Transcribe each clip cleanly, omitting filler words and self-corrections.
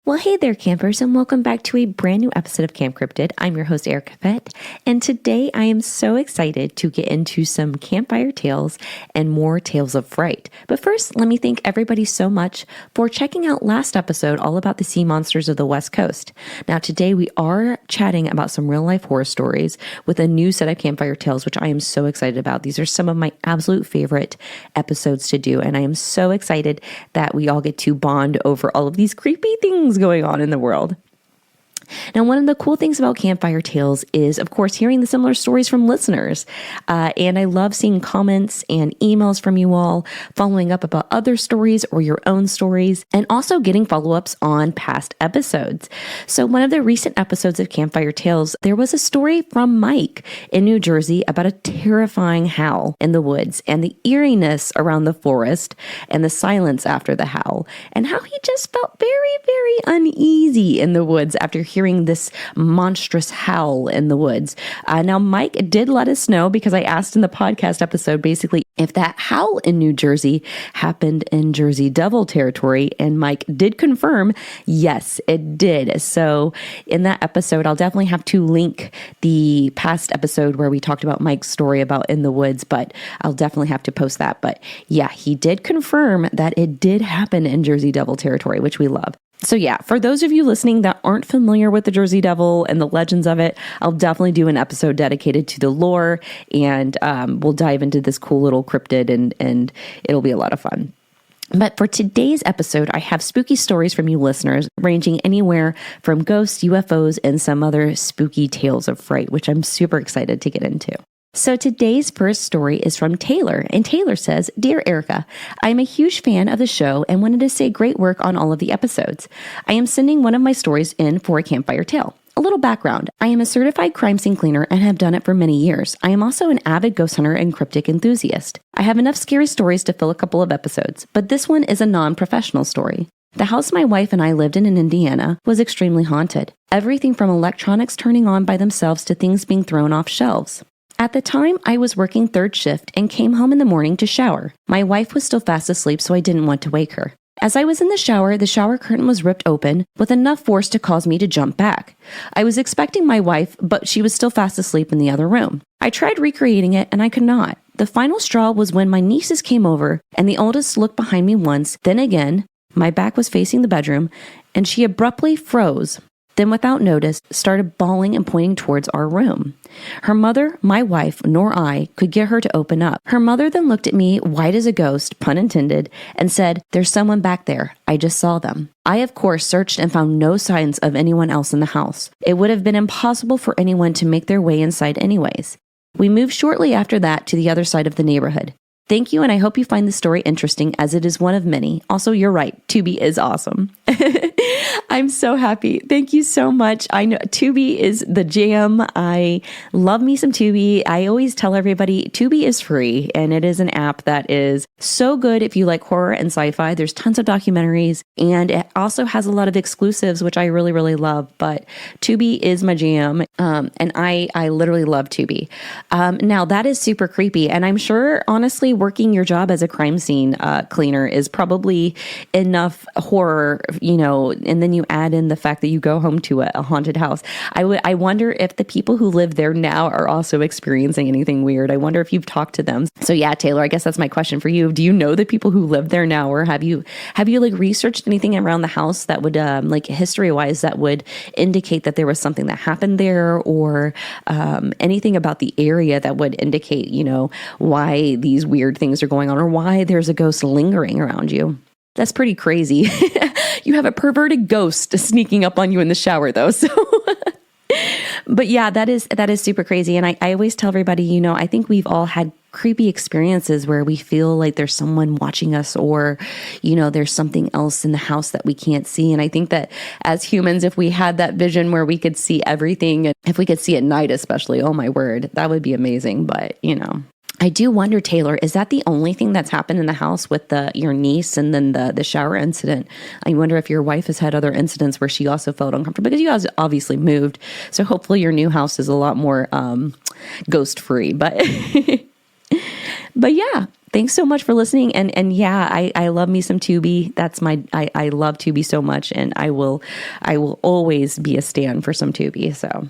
Well, hey there, campers, and welcome back to a brand new episode of Camp Cryptid. I'm your host, Erica Fett, and today I am so excited to get into some Campfire Tales and more Tales of Fright. But first, let me thank everybody so much for checking out last episode all about the sea monsters of the West Coast. Now, today we are chatting about some real-life horror stories with a new set of Campfire Tales, which I am so excited about. These are some of my absolute favorite episodes to do, and I am so excited that we all get to bond over all of these creepy things going on in the world. Now, one of the cool things about Campfire Tales is, of course, hearing the similar stories from listeners. And I love seeing comments and emails from you all, following up about other stories or your own stories, and also getting follow-ups on past episodes. So one of the recent episodes of Campfire Tales, there was a story from Mike in New Jersey about a terrifying howl in the woods and the eeriness around the forest and the silence after the howl, and how he just felt very, very uneasy in the woods after hearing this monstrous howl in the woods. Now, Mike did let us know, because I asked in the podcast episode basically if that howl in New Jersey happened in Jersey Devil territory, and Mike did confirm, yes, it did. So in that episode, I'll definitely have to link the past episode where we talked about Mike's story about in the woods, but I'll definitely have to post that. But yeah, he did confirm that it did happen in Jersey Devil territory, which we love. So yeah, for those of you listening that aren't familiar with the Jersey Devil and the legends of it, I'll definitely do an episode dedicated to the lore, and we'll dive into this cool little cryptid, and it'll be a lot of fun. But for today's episode, I have spooky stories from you listeners, ranging anywhere from ghosts, UFOs, and some other spooky tales of fright, which I'm super excited to get into. So today's first story is from Taylor, and Taylor says, "Dear Erica, I am a huge fan of the show and wanted to say great work on all of the episodes. I am sending one of my stories in for a campfire tale. A little background. I am a certified crime scene cleaner and have done it for many years. I am also an avid ghost hunter and cryptic enthusiast. I have enough scary stories to fill a couple of episodes, but this one is a non-professional story. The house my wife and I lived in Indiana was extremely haunted. Everything from electronics turning on by themselves to things being thrown off shelves. At the time, I was working third shift and came home in the morning to shower. My wife was still fast asleep, so I didn't want to wake her. As I was in the shower curtain was ripped open with enough force to cause me to jump back. I was expecting my wife, but she was still fast asleep in the other room. I tried recreating it, and I could not. The final straw was when my nieces came over, and the oldest looked behind me once, then again. My back was facing the bedroom, and she abruptly froze. Then, without notice, started bawling and pointing towards our room. Her mother, my wife, nor I could get her to open up. Her mother then looked at me, white as a ghost, pun intended, and said, "There's someone back there. I just saw them." I, of course, searched and found no signs of anyone else in the house. It would have been impossible for anyone to make their way inside anyways. We moved shortly after that to the other side of the neighborhood. Thank you, and I hope you find this story interesting, as it is one of many. Also, you're right, Tubi is awesome. I'm so happy. Thank you so much. I know Tubi is the jam. I love me some Tubi. I always tell everybody Tubi is free, and it is an app that is so good if you like horror and sci-fi. There's tons of documentaries, and it also has a lot of exclusives, which I really, really love. But Tubi is my jam, and I literally love Tubi. Now, that is super creepy, and I'm sure, honestly, working your job as a crime scene cleaner is probably enough horror, and then you add in the fact that you go home to a haunted house. I wonder if the people who live there now are also experiencing anything weird. I wonder if you've talked to them. So yeah, Taylor, I guess that's my question for you. Do you know the people who live there now, or have you like researched anything around the house that would like history wise that would indicate that there was something that happened there, or anything about the area that would indicate, why these weird things are going on, or why there's a ghost lingering around you? That's pretty crazy. You have a perverted ghost sneaking up on you in the shower, though. So, but yeah, that is super crazy. And I always tell everybody, I think we've all had creepy experiences where we feel like there's someone watching us, or, there's something else in the house that we can't see. And I think that as humans, if we had that vision where we could see everything, and if we could see at night, especially, oh my word, that would be amazing. But, I do wonder, Taylor, is that the only thing that's happened in the house with your niece and then the shower incident? I wonder if your wife has had other incidents where she also felt uncomfortable, because you guys obviously moved. So hopefully your new house is a lot more ghost free. But but yeah, Thanks so much for listening. And yeah, I love me some Tubi. I love Tubi so much, and I will always be a stan for some Tubi. So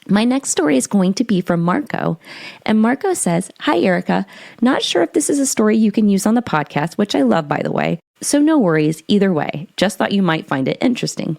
my next story is going to be from Marco. And Marco says, "Hi, Erica. Not sure if this is a story you can use on the podcast," which I love, by the way. "So no worries either way. Just thought you might find it interesting.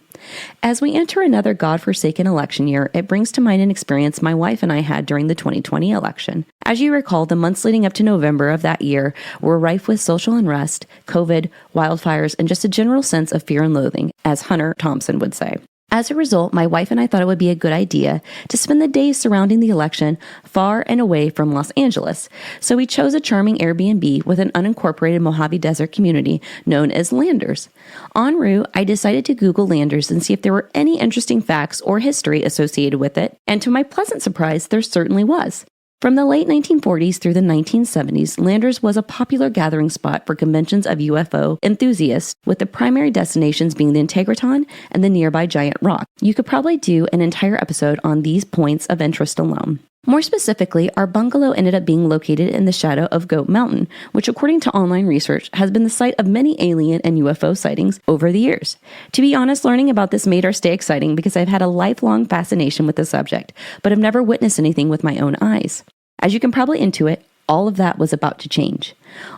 As we enter another godforsaken election year, it brings to mind an experience my wife and I had during the 2020 election. As you recall, the months leading up to November of that year were rife with social unrest, COVID, wildfires, and just a general sense of fear and loathing, as Hunter Thompson would say. As a result, my wife and I thought it would be a good idea to spend the days surrounding the election far and away from Los Angeles. So we chose a charming Airbnb with an unincorporated Mojave Desert community known as Landers. En route, I decided to Google Landers and see if there were any interesting facts or history associated with it, and to my pleasant surprise, there certainly was. From the late 1940s through the 1970s, Landers was a popular gathering spot for conventions of UFO enthusiasts, with the primary destinations being the Integratron and the nearby Giant Rock. You could probably do an entire episode on these points of interest alone. More specifically, our bungalow ended up being located in the shadow of Goat Mountain, which according to online research has been the site of many alien and UFO sightings over the years. To be honest, learning about this made our stay exciting because I've had a lifelong fascination with the subject, but have never witnessed anything with my own eyes. As you can probably intuit, all of that was about to change.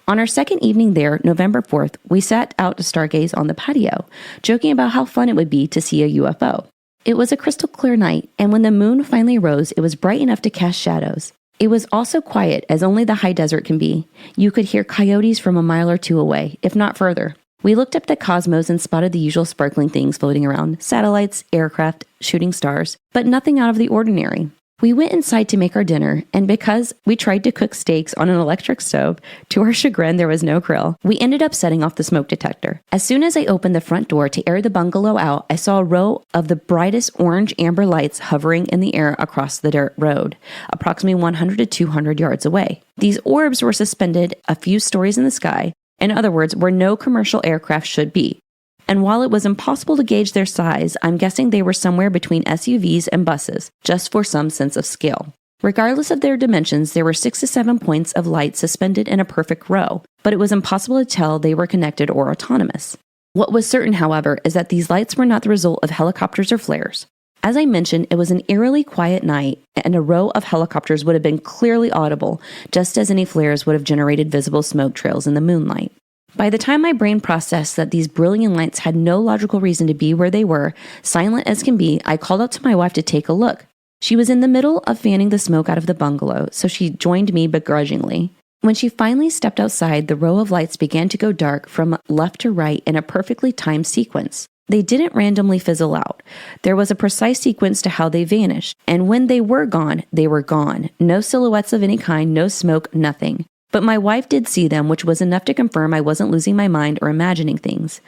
On our second evening there, November 4th, we sat out to stargaze on the patio, joking about how fun it would be to see a UFO. It was a crystal clear night, and when the moon finally rose, it was bright enough to cast shadows. It was also quiet, as only the high desert can be. You could hear coyotes from a mile or two away, if not further. We looked up the cosmos and spotted the usual sparkling things floating around, satellites, aircraft, shooting stars, but nothing out of the ordinary. We went inside to make our dinner, and because we tried to cook steaks on an electric stove, to our chagrin there was no grill, we ended up setting off the smoke detector. As soon as I opened the front door to air the bungalow out, I saw a row of the brightest orange amber lights hovering in the air across the dirt road, approximately 100 to 200 yards away. These orbs were suspended a few stories in the sky, in other words, where no commercial aircraft should be. And while it was impossible to gauge their size, I'm guessing they were somewhere between SUVs and buses, just for some sense of scale. Regardless of their dimensions, there were 6 to 7 points of light suspended in a perfect row, but it was impossible to tell they were connected or autonomous. What was certain, however, is that these lights were not the result of helicopters or flares. As I mentioned, it was an eerily quiet night, and a row of helicopters would have been clearly audible, just as any flares would have generated visible smoke trails in the moonlight. By the time my brain processed that these brilliant lights had no logical reason to be where they were, silent as can be, I called out to my wife to take a look. She was in the middle of fanning the smoke out of the bungalow, so she joined me begrudgingly. When she finally stepped outside, the row of lights began to go dark from left to right in a perfectly timed sequence. They didn't randomly fizzle out. There was a precise sequence to how they vanished, and when they were gone, they were gone. No silhouettes of any kind, no smoke, nothing. But my wife did see them, which was enough to confirm I wasn't losing my mind or imagining things.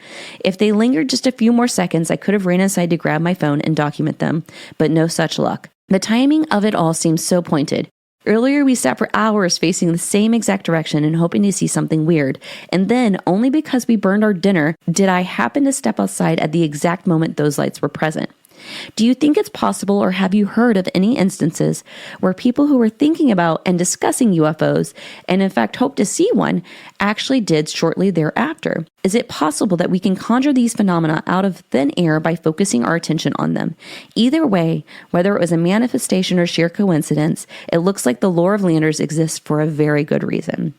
If they lingered just a few more seconds, I could have ran inside to grab my phone and document them, but no such luck. The timing of it all seems so pointed. Earlier, we sat for hours facing the same exact direction and hoping to see something weird. And then, only because we burned our dinner, did I happen to step outside at the exact moment those lights were present. Do you think it's possible, or have you heard of any instances where people who were thinking about and discussing UFOs, and in fact hoped to see one, actually did shortly thereafter? Is it possible that we can conjure these phenomena out of thin air by focusing our attention on them? Either way, whether it was a manifestation or sheer coincidence, it looks like the lore of Landers exists for a very good reason.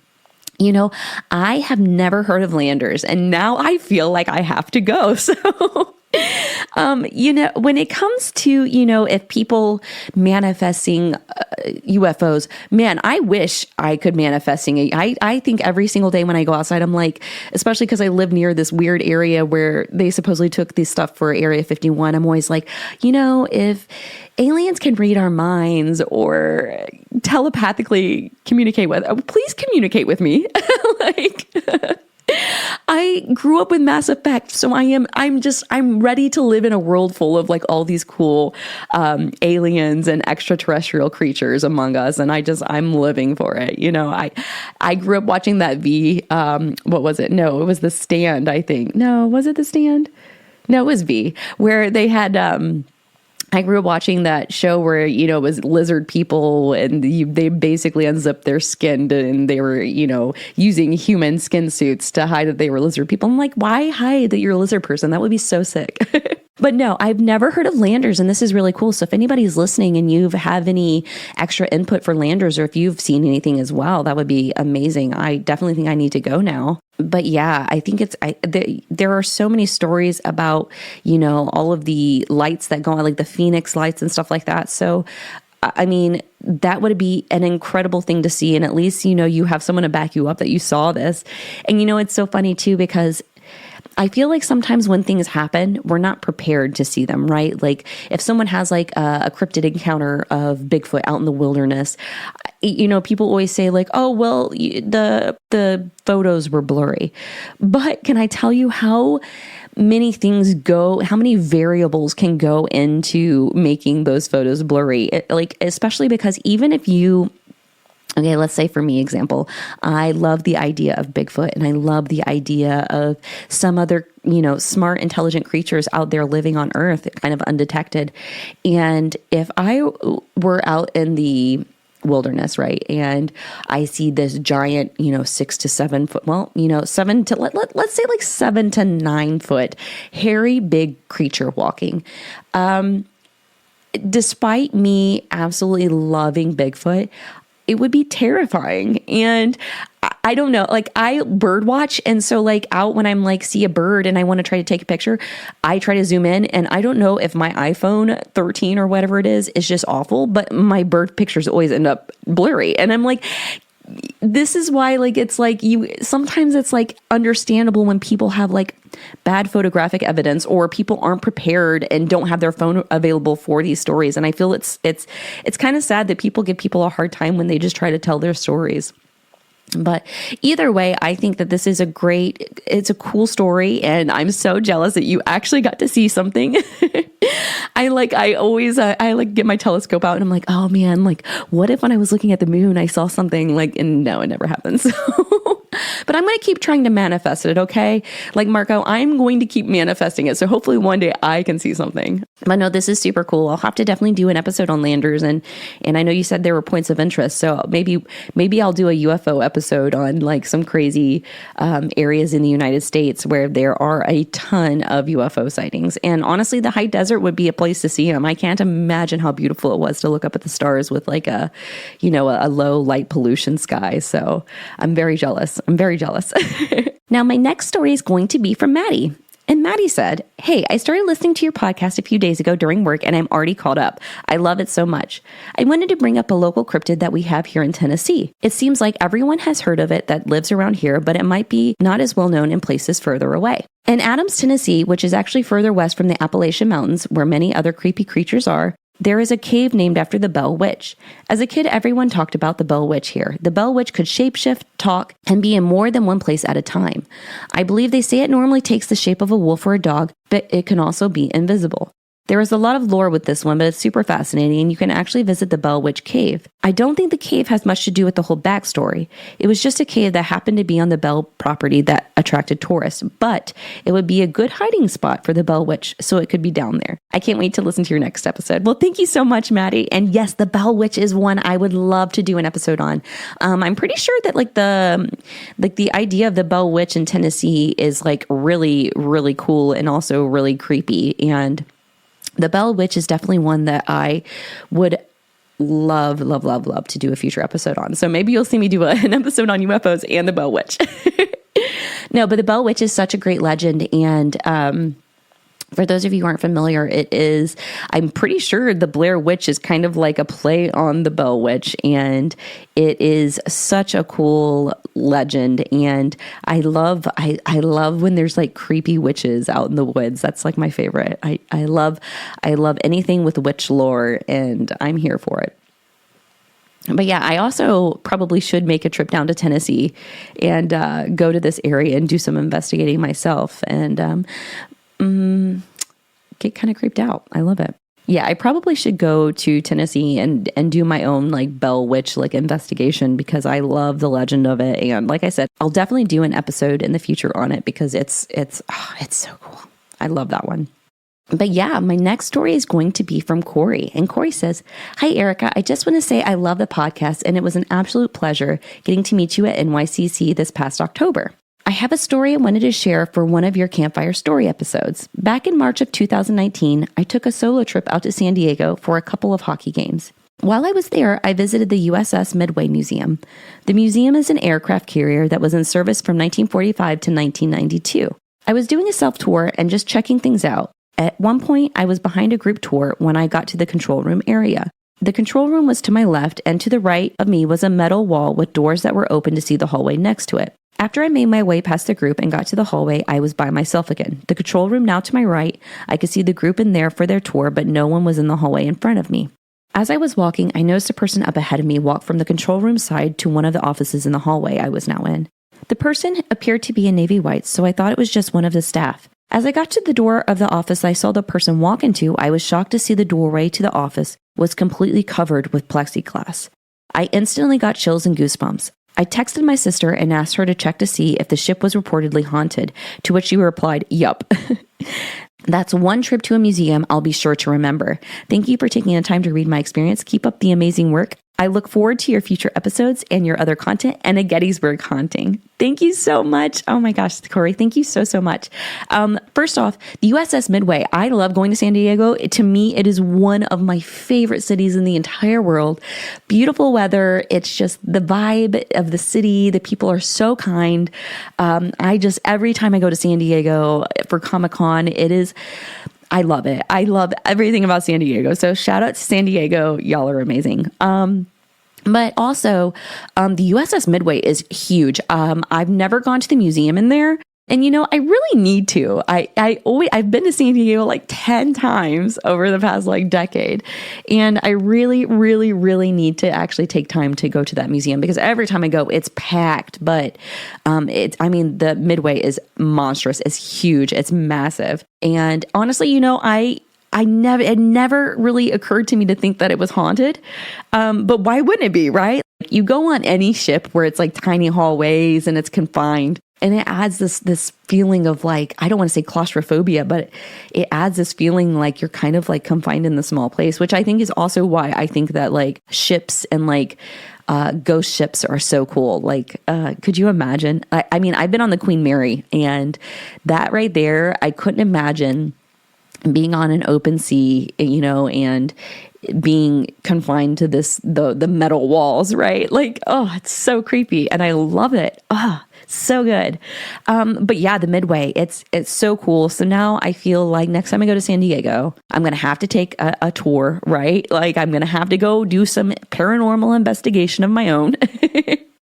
You know, I have never heard of Landers, and now I feel like I have to go. So when it comes to, if people manifesting UFOs, man, I wish I could manifesting it. I think every single day when I go outside, I'm like, especially because I live near this weird area where they supposedly took this stuff for Area 51. I'm always like, if aliens can read our minds or telepathically communicate with, please communicate with me. I grew up with Mass Effect, so I'm ready to live in a world full of like all these cool aliens and extraterrestrial creatures among us, and I'm living for it. I grew up watching that V. What was it? No, it was The Stand. I think. No, was it The Stand? No, it was V, where they had I grew up watching that show where, you know, it was lizard people and they basically unzipped their skin and they were, you know, using human skin suits to hide that they were lizard people. I'm like, why hide that you're a lizard person? That would be so sick. But no, I've never heard of landers, and this is really cool. So if anybody's listening and you have any extra input for landers, or if you've seen anything as well, that would be amazing. I definitely think I need to go now. But yeah, I think there are so many stories about, you know, all of the lights that go on, like the Phoenix lights and stuff like that. So, I mean, that would be an incredible thing to see. And at least, you know, you have someone to back you up that you saw this. And, you know, it's so funny too, because I feel like sometimes when things happen, we're not prepared to see them, right? Like if someone has like a cryptid encounter of Bigfoot out in the wilderness, you know, people always say like, oh, well, the photos were blurry. But can I tell you how many variables can go into making those photos blurry? Like, especially because even if okay, let's say for me, example, I love the idea of Bigfoot and I love the idea of some other, you know, smart, intelligent creatures out there living on Earth, kind of undetected. And if I were out in the wilderness, right, and I see this giant, you know, 6 to 7 foot, well, you know, let's say like 7 to 9 foot, hairy, big creature walking. Despite me absolutely loving Bigfoot, it would be terrifying. And I don't know, like I bird watch. And so like out when I'm like, see a bird and I want to try to take a picture, I try to zoom in and I don't know if my iPhone 13 or whatever it is just awful, but my bird pictures always end up blurry. And I'm like, this is why like, it's like sometimes it's like understandable when people have like bad photographic evidence or people aren't prepared and don't have their phone available for these stories. And I feel it's kind of sad that people give people a hard time when they just try to tell their stories. But either way, I think that this is it's a cool story, and I'm so jealous that you actually got to see something. I always get my telescope out and I'm like, oh man, like what if when I was looking at the moon, I saw something like, and no, it never happens. But I'm going to keep trying to manifest it. Okay. Like Marco, I'm going to keep manifesting it. So hopefully one day I can see something. But no, this is super cool. I'll have to definitely do an episode on landers. And I know you said there were points of interest. So maybe I'll do a UFO episode on like some crazy areas in the United States where there are a ton of UFO sightings. And honestly, the high desert would be a place to see them. I can't imagine how beautiful it was to look up at the stars with like a low light pollution sky. So I'm very jealous. Now, my next story is going to be from Maddie. And Maddie said, hey, I started listening to your podcast a few days ago during work and I'm already caught up. I love it so much. I wanted to bring up a local cryptid that we have here in Tennessee. It seems like everyone has heard of it that lives around here, but it might be not as well known in places further away. In Adams, Tennessee, which is actually further west from the Appalachian Mountains, where many other creepy creatures are, there is a cave named after the Bell Witch. As a kid, everyone talked about the Bell Witch here. The Bell Witch could shapeshift, talk, and be in more than one place at a time. I believe they say it normally takes the shape of a wolf or a dog, but it can also be invisible. There is a lot of lore with this one, but it's super fascinating, and you can actually visit the Bell Witch Cave. I don't think the cave has much to do with the whole backstory. It was just a cave that happened to be on the Bell property that attracted tourists, but it would be a good hiding spot for the Bell Witch, so it could be down there. I can't wait to listen to your next episode. Well, thank you so much, Maddie. And yes, the Bell Witch is one I would love to do an episode on. I'm pretty sure that the idea of the Bell Witch in Tennessee is like really, really cool and also really creepy. And the Bell Witch is definitely one that I would love to do a future episode on. So maybe you'll see me do an episode on UFOs and the Bell Witch. No, but the Bell Witch is such a great legend. And for those of you who aren't familiar, I'm pretty sure the Blair Witch is kind of like a play on the Bell Witch, and it is such a cool legend. And I love when there's like creepy witches out in the woods. That's like my favorite. I love anything with witch lore, and I'm here for it. But yeah, I also probably should make a trip down to Tennessee and go to this area and do some investigating myself, and get kind of creeped out. I love it. Yeah, I probably should go to Tennessee and do my own like Bell Witch like investigation, because I love the legend of it. And like I said, I'll definitely do an episode in the future on it because it's so cool. I love that one. But yeah, my next story is going to be from Cory. And Cory says, "Hi, Erica. I just want to say I love the podcast, and it was an absolute pleasure getting to meet you at NYCC this past October. I have a story I wanted to share for one of your Campfire Story episodes. Back in March of 2019, I took a solo trip out to San Diego for a couple of hockey games. While I was there, I visited the USS Midway Museum. The museum is an aircraft carrier that was in service from 1945 to 1992. I was doing a self-tour and just checking things out. At one point, I was behind a group tour when I got to the control room area. The control room was to my left, and to the right of me was a metal wall with doors that were open to see the hallway next to it. After I made my way past the group and got to the hallway, I was by myself again. The control room now to my right, I could see the group in there for their tour, but no one was in the hallway in front of me. As I was walking, I noticed a person up ahead of me walk from the control room side to one of the offices in the hallway I was now in. The person appeared to be in navy whites, so I thought it was just one of the staff. As I got to the door of the office I saw the person walk into, I was shocked to see the doorway to the office was completely covered with plexiglass. I instantly got chills and goosebumps. I texted my sister and asked her to check to see if the ship was reportedly haunted, to which she replied, "Yup." That's one trip to a museum I'll be sure to remember. Thank you for taking the time to read my experience. Keep up the amazing work. I look forward to your future episodes and your other content and a Gettysburg haunting. Thank you so much. Oh my gosh, Cory, thank you so much. First off, the USS Midway. I love going to San Diego. To me, it is one of my favorite cities in the entire world. Beautiful weather. It's just the vibe of the city. The people are so kind. Every time I go to San Diego for Comic-Con, I love it. I love everything about San Diego. So shout out to San Diego. Y'all are amazing. But also, the USS Midway is huge. I've never gone to the museum in there. And, I really need to. I've been to San Diego like 10 times over the past decade. And I really, really, really need to actually take time to go to that museum because every time I go, it's packed. But the Midway is monstrous. It's huge. It's massive. And honestly, it never really occurred to me to think that it was haunted. But why wouldn't it be, right? You go on any ship where it's like tiny hallways and it's confined. And it adds this feeling of I don't want to say claustrophobia, but it adds this feeling like you're kind of confined in the small place, which I think is also why I think that ships and ghost ships are so cool. Could you imagine? I've been on the Queen Mary, and that right there, I couldn't imagine being on an open sea, and being confined to the metal walls, right? It's so creepy, and I love it. So good. But yeah, the Midway, it's so cool. So now I feel like next time I go to San Diego, I'm going to have to take a tour, right? I'm going to have to go do some paranormal investigation of my own.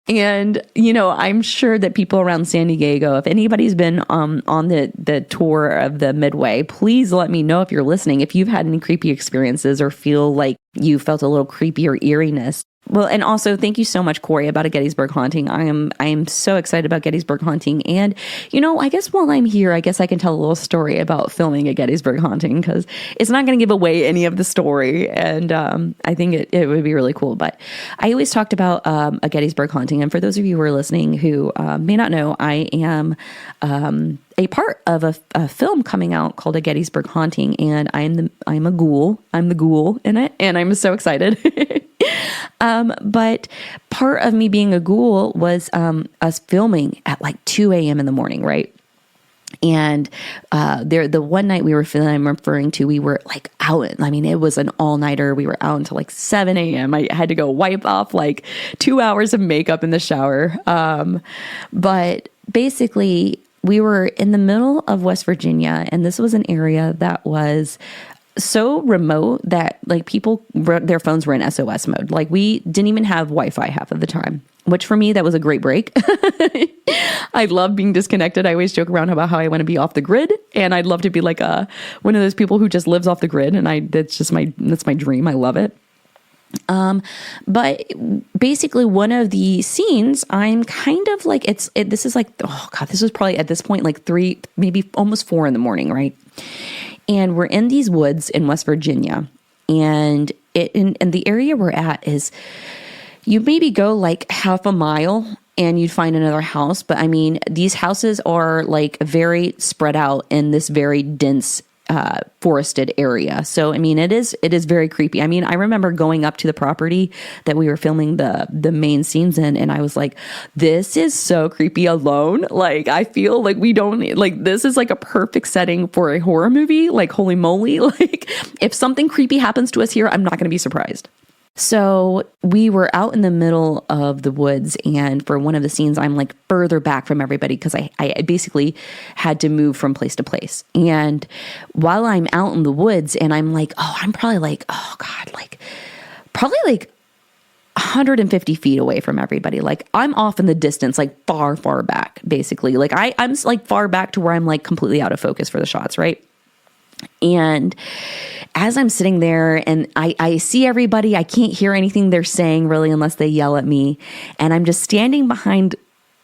And, I'm sure that people around San Diego, if anybody's been on the tour of the Midway, please let me know if you're listening, if you've had any creepy experiences or feel like you felt a little creepy or eeriness. Well, and also thank you so much, Cory, about a Gettysburg haunting. I am so excited about Gettysburg haunting. And, I guess while I'm here, I guess I can tell a little story about filming a Gettysburg haunting because it's not going to give away any of the story. And I think it would be really cool. But I always talked about a Gettysburg haunting. And for those of you who are listening who may not know, I am a part of a film coming out called A Gettysburg Haunting. And I'm a ghoul. I'm the ghoul in it. And I'm so excited. But part of me being a ghoul was us filming at 2 a.m. in the morning, right? And the one night we were filming, I'm referring to, we were out. It was an all-nighter. We were out until 7 a.m. I had to go wipe off 2 hours of makeup in the shower. But basically, we were in the middle of West Virginia, and this was an area that was so remote that people, their phones were in SOS mode. We didn't even have Wi-Fi half of the time, which for me, that was a great break. I love being disconnected. I always joke around about how I want to be off the grid, and I'd love to be one of those people who just lives off the grid. And that's my dream. I love it. But basically one of the scenes, I'm kind of this is oh God, this was probably at this point 3, maybe almost 4 in the morning, right? And we're in these woods in West Virginia, and and the area we're at is, you maybe go half a mile and you'd find another house. But these houses are very spread out in this very dense forested area. So, I mean, it is very creepy. I mean, I remember going up to the property that we were filming the main scenes in, and I was like, this is so creepy alone. Like, I feel like we don't, like, this is like a perfect setting for a horror movie. Like, holy moly. Like, if something creepy happens to us here, I'm not going to be surprised. So we were out in the middle of the woods, and for one of the scenes, I'm like further back from everybody because I basically had to move from place to place. And while I'm out in the woods, and I'm like, I'm probably like, probably like 150 feet away from everybody. Like, I'm off in the distance, like far, far back, basically. Like I'm like far back to where I'm like completely out of focus for the shots, right? And as I'm sitting there and I see everybody, I can't hear anything they're saying really unless they yell at me. And I'm just standing behind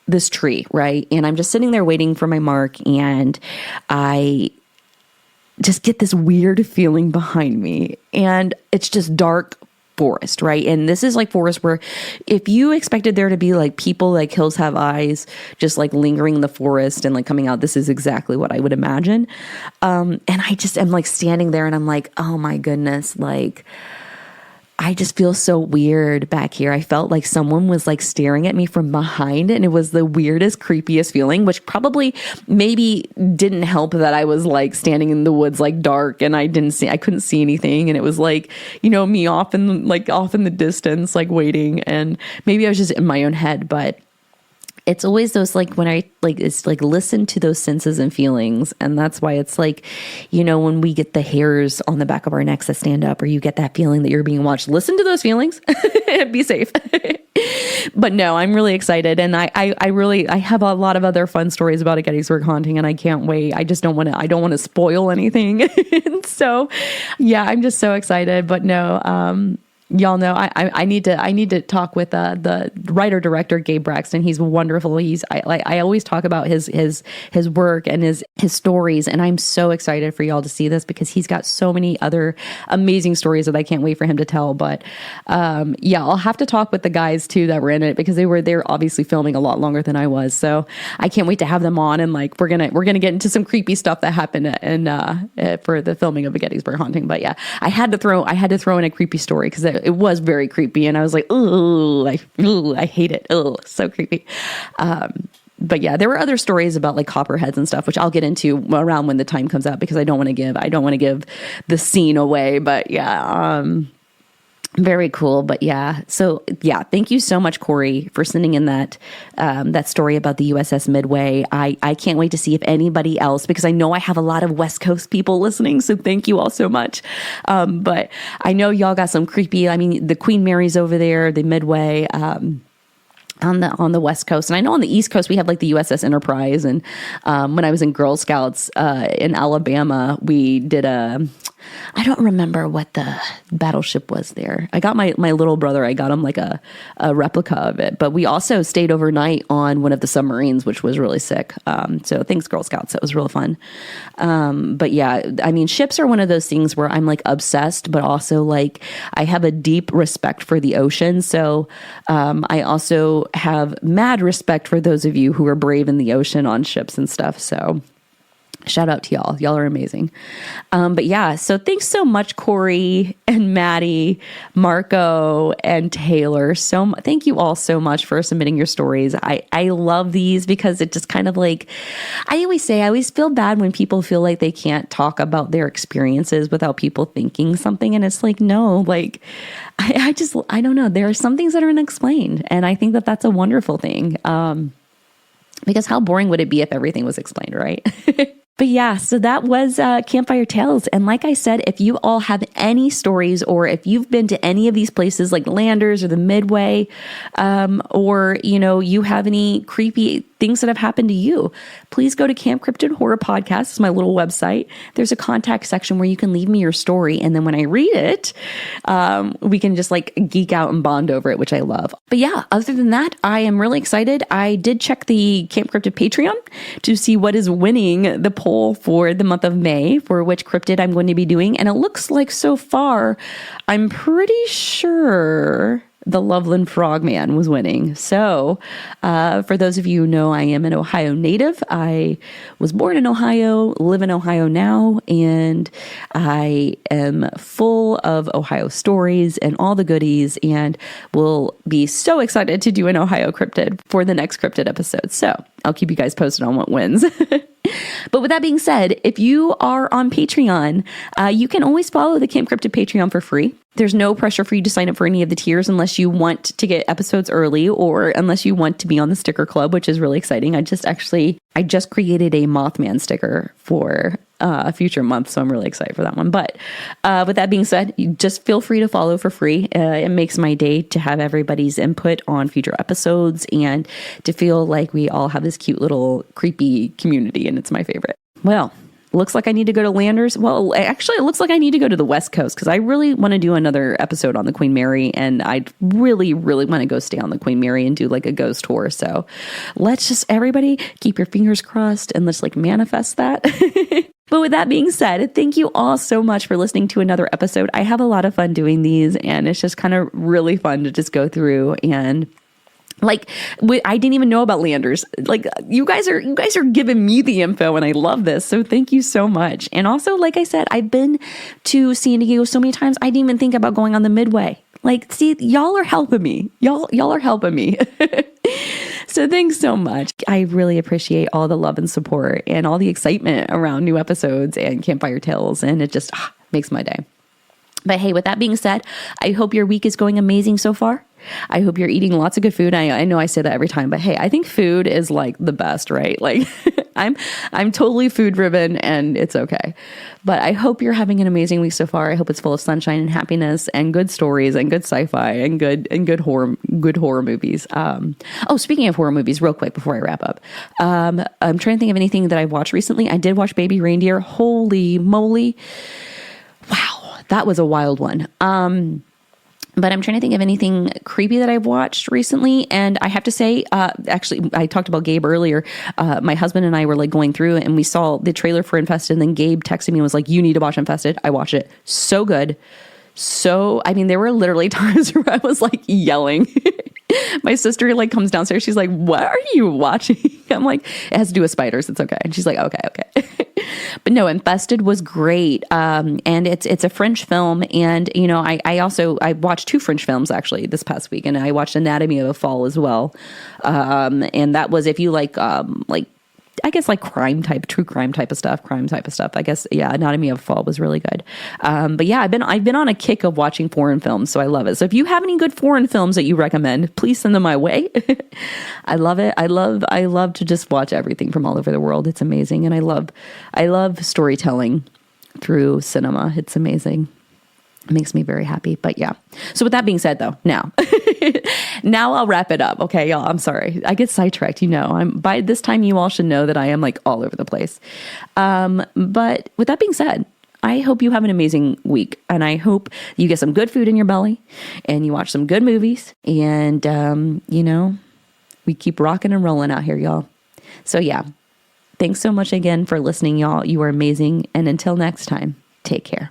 this tree, right? And I'm just sitting there waiting for my mark. And I just get this weird feeling behind me. And it's just dark forest, right? And this is like forest where if you expected there to be like people like Hills Have Eyes just like lingering in the forest and like coming out, this is exactly what I would imagine. And I just am like standing there and I'm like, oh my goodness, like I just feel so weird back here. I felt like someone was like staring at me from behind, and it was the weirdest, creepiest feeling, which probably maybe didn't help that I was like standing in the woods, like dark, and I couldn't see anything. And it was like, me off in the distance, like waiting. And maybe I was just in my own head, but it's always those, like, when I, like, it's like, listen to those senses and feelings. And that's why it's like, when we get the hairs on the back of our necks that stand up, or you get that feeling that you're being watched, listen to those feelings and be safe. But no, I'm really excited. And I have a lot of other fun stories about a Gettysburg haunting, and I can't wait. I don't want to spoil anything. And so, yeah, I'm just so excited. But no, y'all know I need to talk with the writer director Gabe Braxton. He's wonderful. I always talk about his work and his stories, and I'm so excited for y'all to see this because he's got so many other amazing stories that I can't wait for him to tell. But yeah, I'll have to talk with the guys too that were in it because they're obviously filming a lot longer than I was. So I can't wait to have them on, and like we're gonna get into some creepy stuff that happened for the filming of a Gettysburg haunting. But yeah, I had to throw in a creepy story because it was very creepy, and I was like, I hate it. Oh, so creepy. But yeah, there were other stories about like copperheads and stuff, which I'll get into around when the time comes out because I don't want to give the scene away. But yeah, very cool. But yeah, so yeah, thank you so much, Cory, for sending in that story about the USS Midway. I can't wait to see if anybody else, because I know I have a lot of West Coast people listening, so thank you all so much. But I know y'all got some creepy, the Queen Mary's over there, the Midway, on the West Coast. And I know on the East Coast, we have like the USS Enterprise. And when I was in Girl Scouts in Alabama, we did I don't remember what the battleship was there. I got my little brother, I got him like a replica of it. But we also stayed overnight on one of the submarines, which was really sick. So thanks, Girl Scouts. It was real fun. But yeah, ships are one of those things where I'm like obsessed, but also like I have a deep respect for the ocean. So I also have mad respect for those of you who are brave in the ocean on ships and stuff. So shout out to y'all. Y'all are amazing. But yeah, so thanks so much, Cory and Maddie, Marco and Taylor. Thank you all so much for submitting your stories. I love these because it just kind of like, I always feel bad when people feel like they can't talk about their experiences without people thinking something. And it's like, no, like, I don't know. There are some things that are unexplained. And I think that that's a wonderful thing. Because how boring would it be if everything was explained, right? But yeah, so that was Campfire Tales. And like I said, if you all have any stories, or if you've been to any of these places like Landers or the Midway, or, you have any creepy things that have happened to you, please go to Camp Cryptid Horror Podcast. It's my little website. There's a contact section where you can leave me your story. And then when I read it, we can just like geek out and bond over it, which I love. But yeah, other than that, I am really excited. I did check the Camp Cryptid Patreon to see what is winning the poll for the month of May, for which cryptid I'm going to be doing. And it looks like so far, I'm pretty sure the Loveland Frogman was winning. So for those of you who know, I am an Ohio native. I was born in Ohio, live in Ohio now, and I am full of Ohio stories and all the goodies, and will be so excited to do an Ohio cryptid for the next cryptid episode. So I'll keep you guys posted on what wins. But with that being said, if you are on Patreon, you can always follow the Camp Cryptid Patreon for free. There's no pressure for you to sign up for any of the tiers unless you want to get episodes early, or unless you want to be on the sticker club, which is really exciting. I just created a Mothman sticker for a future month, so I'm really excited for that one. But with that being said, you just feel free to follow for free. It makes my day to have everybody's input on future episodes and to feel like we all have this cute little creepy community, and it's my favorite. Well, looks like I need to go to Landers. Well, actually, it looks like I need to go to the West Coast, because I really want to do another episode on the Queen Mary, and I really, really want to go stay on the Queen Mary and do like a ghost tour. So let's just, everybody, keep your fingers crossed and let's like manifest that. But with that being said, thank you all so much for listening to another episode. I have a lot of fun doing these, and it's just kind of really fun to just go through and like, I didn't even know about Landers. Like, you guys are giving me the info, and I love this. So thank you so much. And also, like I said, I've been to San Diego so many times, I didn't even think about going on the Midway. Like, see, y'all are helping me. Y'all are helping me. So thanks so much. I really appreciate all the love and support and all the excitement around new episodes and Campfire Tales. And it just makes my day. But hey, with that being said, I hope your week is going amazing so far. I hope you're eating lots of good food. I know I say that every time, but hey, I think food is like the best, right? Like I'm totally food driven, and it's okay. But I hope you're having an amazing week so far. I hope it's full of sunshine and happiness and good stories and good sci-fi and good horror movies. Speaking of horror movies, real quick before I wrap up, I'm trying to think of anything that I've watched recently. I did watch Baby Reindeer. Holy moly. Wow. That was a wild one. But I'm trying to think of anything creepy that I've watched recently. And I have to say, actually, I talked about Gabe earlier. My husband and I were like going through and we saw the trailer for Infested. And then Gabe texted me and was like, you need to watch Infested. I watched it. So good. So, I mean, there were literally times where I was like yelling. My sister like comes downstairs. She's like, what are you watching? I'm like, it has to do with spiders. It's okay. And she's like, okay. But no, Infested was great. And it's a French film. And, you know, I watched 2 French films actually this past week, and I watched Anatomy of a Fall as well. And that was, if you like, I guess like true crime type of stuff. I guess, yeah, Anatomy of a Fall was really good. But yeah, I've been on a kick of watching foreign films, so I love it. So if you have any good foreign films that you recommend, please send them my way. I love it. I love to just watch everything from all over the world. It's amazing. And I love storytelling through cinema. It's amazing. It makes me very happy. But yeah. So with that being said, though, now I'll wrap it up. Okay, y'all. I'm sorry. I get sidetracked. You know, by this time, you all should know that I am like all over the place. But with that being said, I hope you have an amazing week, and I hope you get some good food in your belly and you watch some good movies, and, you know, we keep rocking and rolling out here, y'all. So yeah, thanks so much again for listening, y'all. You are amazing. And until next time, take care.